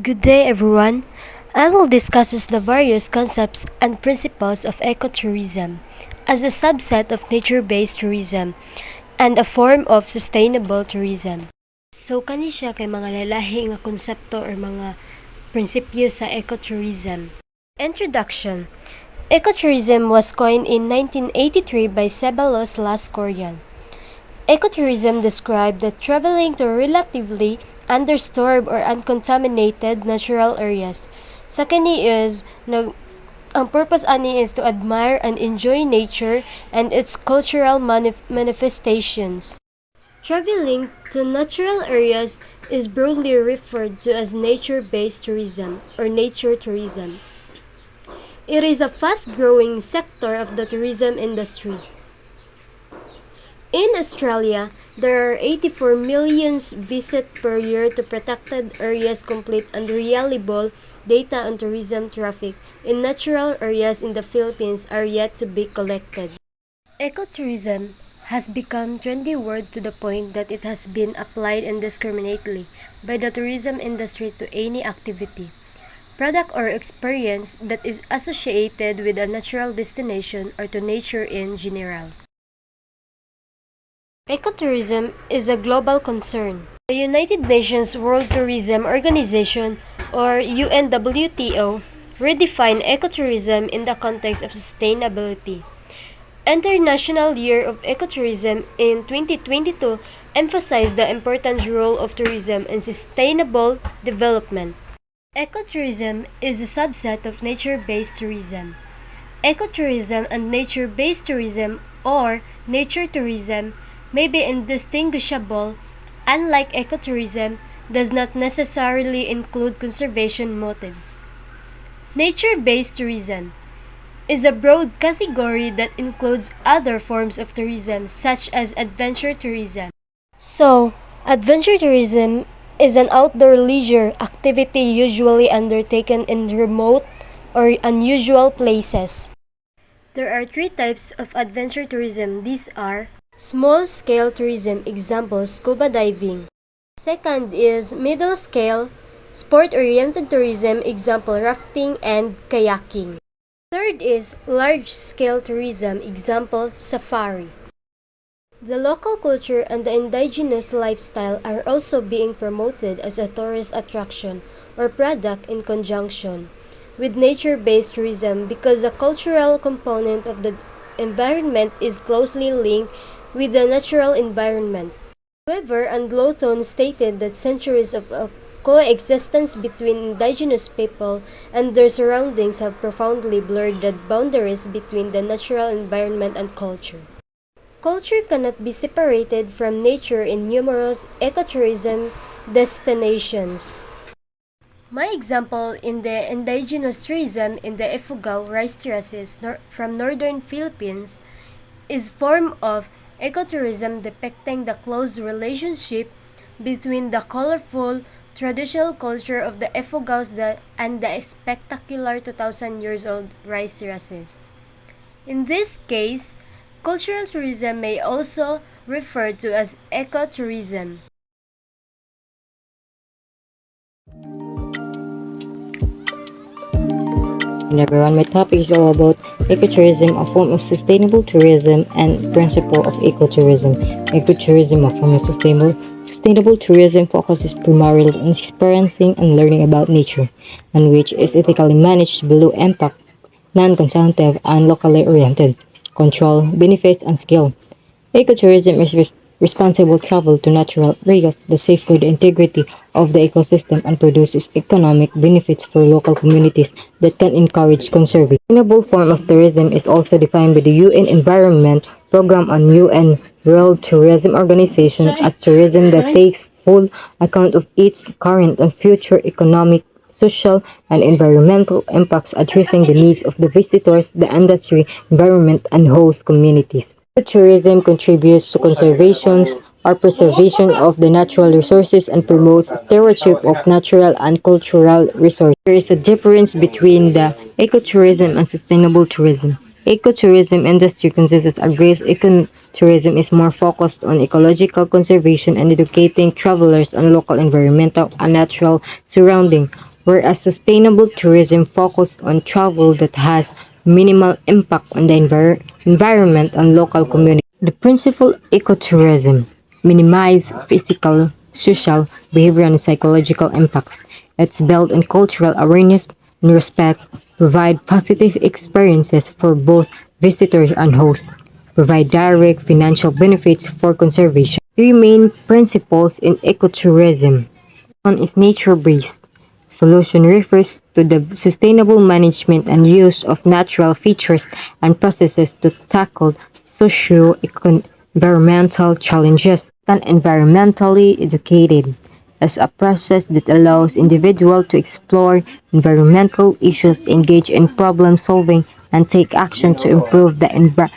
Good day, everyone. I will discuss the various concepts and principles of ecotourism as a subset of nature-based tourism and a form of sustainable tourism. So, kani siya kay mga lalahi nga konsepto or mga prinsipyo sa ecotourism. Introduction. Ecotourism was coined in 1983 by Ceballos Laskorian. Ecotourism described the traveling to relatively undisturbed or uncontaminated natural areas. Sa kani is, ang purpose ani is to admire and enjoy nature and its cultural manifestations. Traveling to natural areas is broadly referred to as nature-based tourism or nature tourism. It is a fast-growing sector of the tourism industry. In Australia, there are 84 million visits per year to protected areas. Complete and reliable data on tourism traffic in natural areas in the Philippines are yet to be collected. Ecotourism has become a trendy word to the point that it has been applied indiscriminately by the tourism industry to any activity, product or experience that is associated with a natural destination or to nature in general. Ecotourism is a global concern. The United Nations World Tourism Organization, or UNWTO, redefined ecotourism in the context of sustainability. International Year of Ecotourism in 2022 emphasized the important role of tourism in sustainable development. Ecotourism is a subset of nature-based tourism. Ecotourism and nature-based tourism, or nature tourism, may be indistinguishable. Unlike ecotourism, does not necessarily include conservation motives. Nature-based tourism is a broad category that includes other forms of tourism such as adventure tourism. So, adventure tourism is an outdoor leisure activity usually undertaken in remote or unusual places. There are three types of adventure tourism. These are small-scale tourism, example, scuba diving. Second is middle-scale, sport-oriented tourism, example, rafting and kayaking. Third is large-scale tourism, example, safari. The local culture and the indigenous lifestyle are also being promoted as a tourist attraction or product in conjunction with nature-based tourism because the cultural component of the environment is closely linked with the natural environment. However, Lawton stated that centuries of coexistence between indigenous people and their surroundings have profoundly blurred the boundaries between the natural environment and culture. Culture cannot be separated from nature in numerous ecotourism destinations. My example in the indigenous tourism in the Ifugao rice terraces from northern Philippines is form of ecotourism depicting the close relationship between the colorful traditional culture of the Ifugaos and the spectacular 2,000 years old rice terraces. In this case, cultural tourism may also refer to as ecotourism. And everyone, my topic is all about ecotourism, a form of sustainable tourism and principle of ecotourism. Ecotourism, a form of sustainable tourism, focuses primarily on experiencing and learning about nature, and which is ethically managed below impact, non-consumptive, and locally oriented. Control, benefits, and skill. Ecotourism is responsible travel to natural areas that safeguard the integrity of the ecosystem and produces economic benefits for local communities that can encourage conservation. A sustainable form of tourism is also defined by the UN Environment Program and UN World Tourism Organization as tourism that takes full account of its current and future economic, social, and environmental impacts, addressing the needs of the visitors, the industry, environment, and host communities. Tourism contributes to conservation or preservation of the natural resources and promotes stewardship of natural and cultural resources. There is a difference between the ecotourism and sustainable tourism. Ecotourism industry consists of grace. Ecotourism is more focused on ecological conservation and educating travelers on local environmental and natural surrounding, whereas sustainable tourism focuses on travel that has minimal impact on the environment and local community. The principle ecotourism minimize physical, social, behavioral, and psychological impacts. It's built on cultural awareness and respect, provide positive experiences for both visitors and hosts, provide direct financial benefits for conservation. Three main principles in ecotourism. One is nature-based. Solution refers to the sustainable management and use of natural features and processes to tackle socio-environmental challenges. And environmentally educated as a process that allows individuals to explore environmental issues, engage in problem solving, and take action to improve the environment.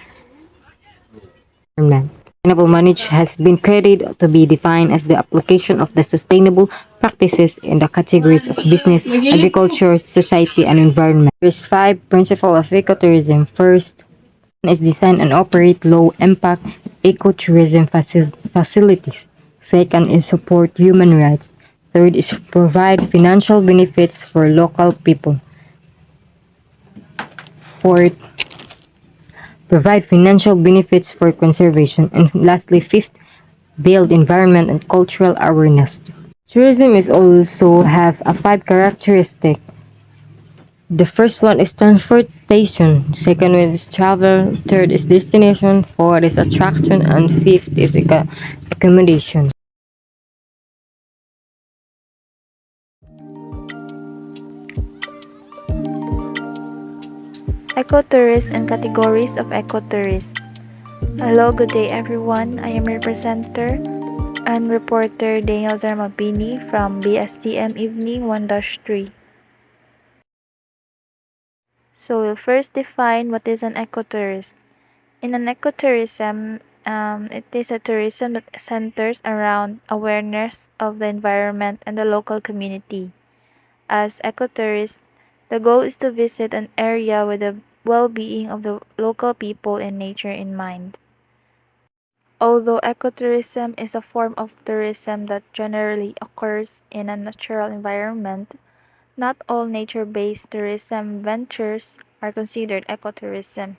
Sustainable management has been credited to be defined as the application of the sustainable practices in the categories of business, agriculture, society, and environment. There's five principles of ecotourism. First is design and operate low-impact ecotourism facilities. Second is support human rights. Third is provide financial benefits for local people. Fourth, provide financial benefits for conservation. And lastly, fifth, build environment and cultural awareness. Tourism is also have a five characteristic. The first one is transportation, second one is travel, third is destination, fourth is attraction, and fifth is accommodation. Ecotourists and categories of ecotourists. Hello, good day everyone. I am your presenter and reporter Daniel Zarmabini from BSTM Evening 1-3. So we'll first define what is an ecotourist. In an ecotourism, it is a tourism that centers around awareness of the environment and the local community. As ecotourists, the goal is to visit an area with the well-being of the local people and nature in mind. Although ecotourism is a form of tourism that generally occurs in a natural environment, not all nature-based tourism ventures are considered ecotourism,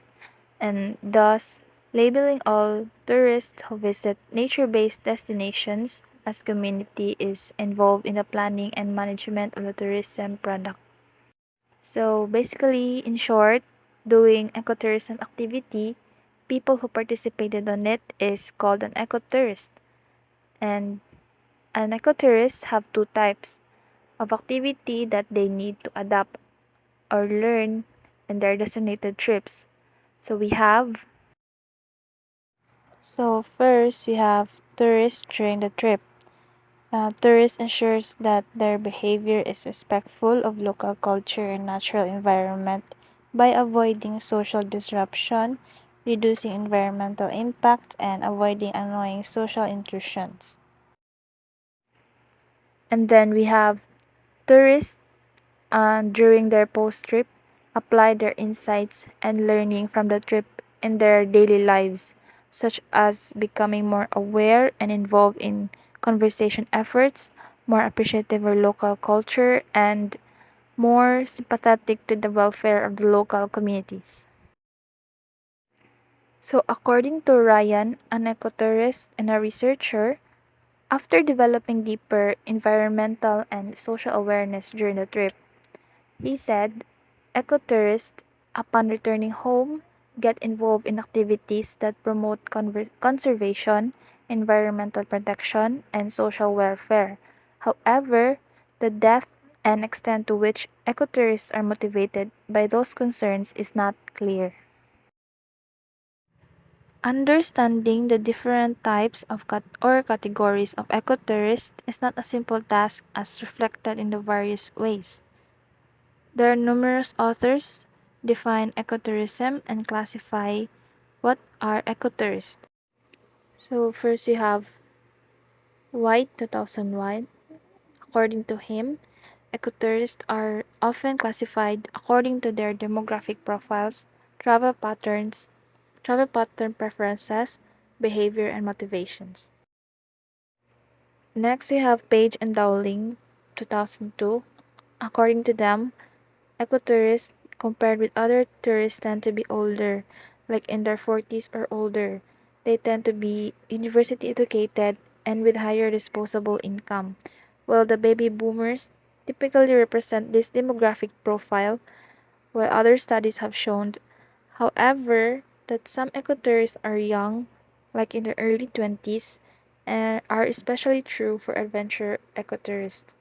and thus labeling all tourists who visit nature-based destinations as community is involved in the planning and management of the tourism product. So basically, in short, doing ecotourism activity, people who participated on it is called an ecotourist. And an ecotourist have two types of activity that they need to adapt or learn in their designated trips. So first we have tourists during the trip. Tourists ensures that their behavior is respectful of local culture and natural environment by avoiding social disruption, reducing environmental impact, and avoiding annoying social intrusions. And then we have tourists during their post-trip apply their insights and learning from the trip in their daily lives, such as becoming more aware and involved in conversation efforts, more appreciative of local culture, and more sympathetic to the welfare of the local communities. So, according to Ryan, an ecotourist and a researcher, after developing deeper environmental and social awareness during the trip, he said ecotourists, upon returning home, get involved in activities that promote conservation, environmental protection, and social welfare. However, the depth and extent to which ecotourists are motivated by those concerns is not clear. Understanding the different types of or categories of ecotourists is not a simple task as reflected in the various ways. There are numerous authors define ecotourism and classify what are ecotourists. So first you have White 2001. According to him, ecotourists are often classified according to their demographic profiles, travel patterns, travel pattern preferences, behavior, and motivations. Next we have Page and Dowling 2002. According to them, ecotourists compared with other tourists tend to be older, like in their 40s or older. They tend to be university educated and with higher disposable income, while the baby boomers typically represent this demographic profile, while other studies have shown, however, that some ecotourists are young, like in their early 20s, and are especially true for adventure ecotourists.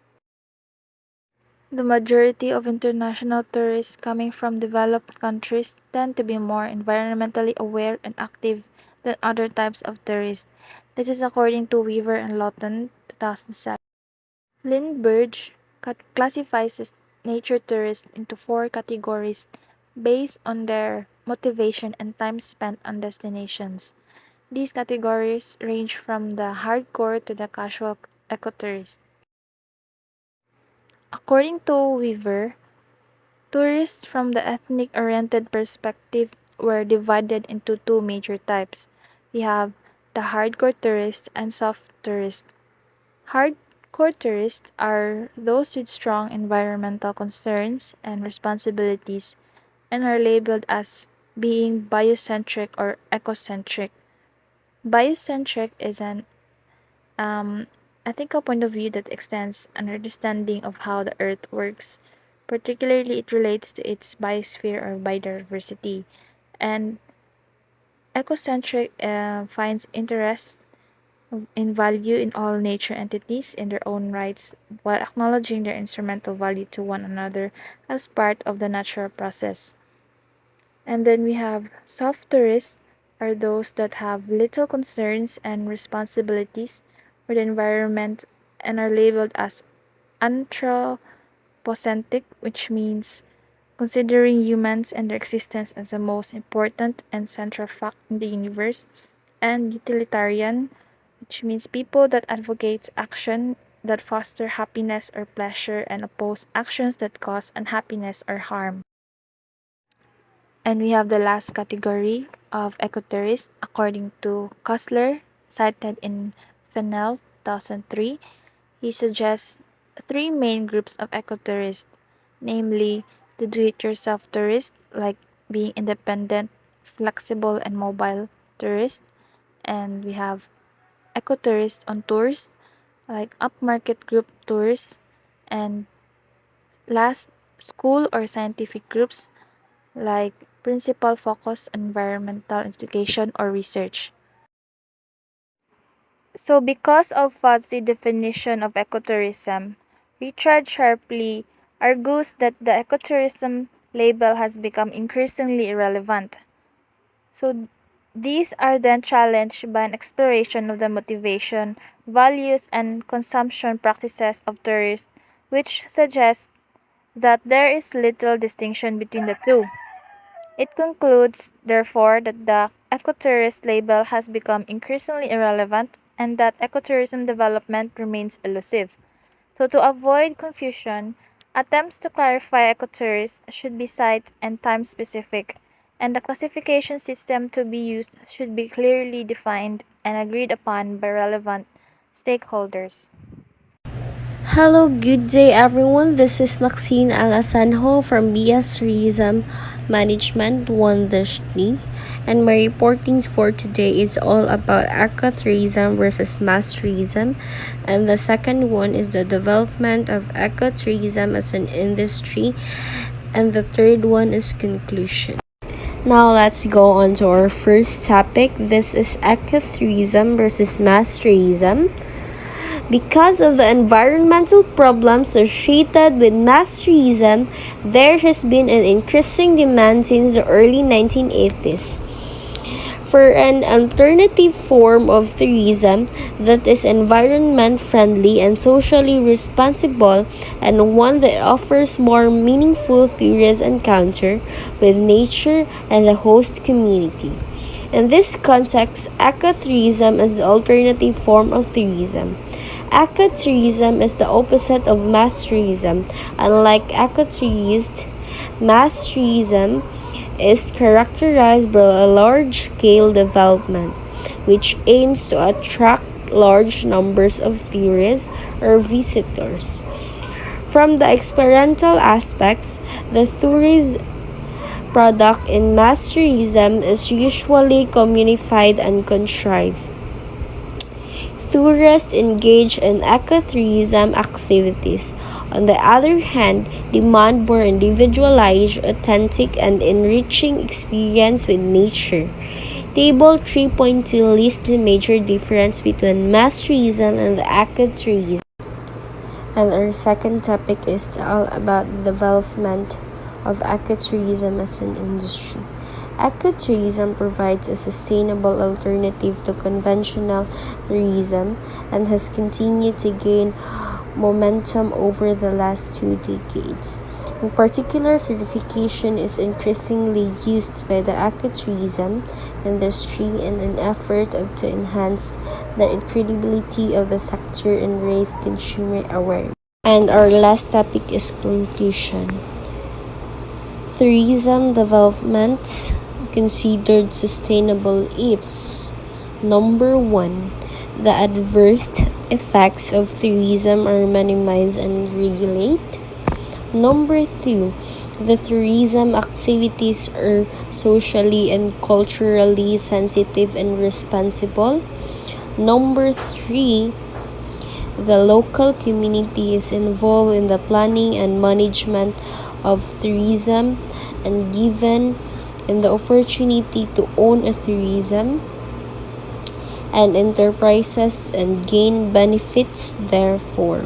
The majority of international tourists coming from developed countries tend to be more environmentally aware and active than other types of tourists. This is according to Weaver and Lawton, 2007. Lindbergh classifies nature tourists into four categories based on their motivation and time spent on destinations. These categories range from the hardcore to the casual ecotourist. According to Weaver, tourists from the ethnic-oriented perspective were divided into two major types. We have the hardcore tourists and soft tourists. Hardcore tourists are those with strong environmental concerns and responsibilities and are labeled as being biocentric or ecocentric. Biocentric is an ethical point of view that extends an understanding of how the Earth works. Particularly, it relates to its biosphere or biodiversity. And ecocentric finds interest in value in all nature entities in their own rights while acknowledging their instrumental value to one another as part of the natural process. And then we have soft tourists are those that have little concerns and responsibilities for the environment and are labeled as anthropocentric, which means considering humans and their existence as the most important and central fact in the universe, and utilitarian, which means people that advocate action that foster happiness or pleasure and oppose actions that cause unhappiness or harm. And we have the last category of ecotourists according to Kostler, cited in Fennell 2003. He suggests three main groups of ecotourists, namely the do-it-yourself tourist, like being independent, flexible, and mobile tourist, and we have ecotourists on tours, like upmarket group tours, and last, school or scientific groups, like principal focus on environmental education or research. So, because of fuzzy definition of ecotourism, Richard sharply argues that the ecotourism label has become increasingly irrelevant. So, these are then challenged by an exploration of the motivation, values, and consumption practices of tourists, which suggests that there is little distinction between the two. It concludes, therefore, that the ecotourist label has become increasingly irrelevant and that ecotourism development remains elusive. So, to avoid confusion, attempts to clarify ecotourists should be site and time specific, and the classification system to be used should be clearly defined and agreed upon by relevant stakeholders. Hello, good day everyone. This is Maxine Alasanjo from BS Tourism Management 1-3, and my reportings for today is all about ecotourism versus mass tourism, and the second one is the development of ecotourism as an industry, and the third one is conclusion. Now let's go on to our first topic. This is ecotourism versus mass tourism. Because of the environmental problems associated with mass tourism, there has been an increasing demand since the early 1980s for an alternative form of tourism that is environment friendly and socially responsible, and one that offers more meaningful tourist encounter with nature and the host community. In this context, ecotourism is the alternative form of tourism. Ecotourism is the opposite of mass tourism. Unlike ecotourists, mass tourism is characterized by a large-scale development, which aims to attract large numbers of tourists or visitors. From the experiential aspects, the tourist product in mass tourism is usually commodified and contrived. Tourists engage in ecotourism activities. On the other hand, demand more individualized, authentic, and enriching experience with nature. Table 3.2 lists the major difference between mass tourism and ecotourism. And our second topic is all about the development of ecotourism as an industry. Ecotourism provides a sustainable alternative to conventional tourism and has continued to gain momentum over the last 2 decades. In particular, certification is increasingly used by the ecotourism industry in an effort to enhance the credibility of the sector and raise consumer awareness. And our last topic is conclusion. Tourism development considered sustainable ifs. Number 1. The adverse effects of tourism are minimized and regulated. Number 2. The tourism activities are socially and culturally sensitive and responsible. Number 3. The local community is involved in the planning and management of tourism and given in the opportunity to own a tourism and enterprises and gain benefits therefore.